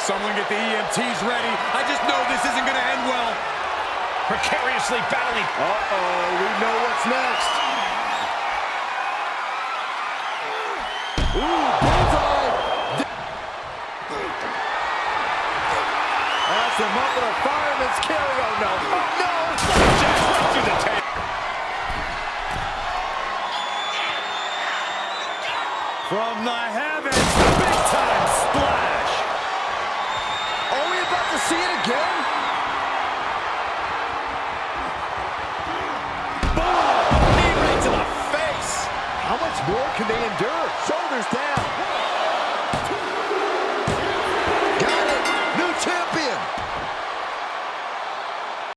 Someone get the EMTs ready. I just know this isn't going to end well. Precariously battling. Uh-oh, we know what's next. Ooh, bullseye. That's him up in a fireman's carry. Oh, no. Oh, no. Jack right through the tape. From the heavens, big time splash. Are we about to see it again? Boom! Knee right to the face. How much more can they endure? Shoulders down.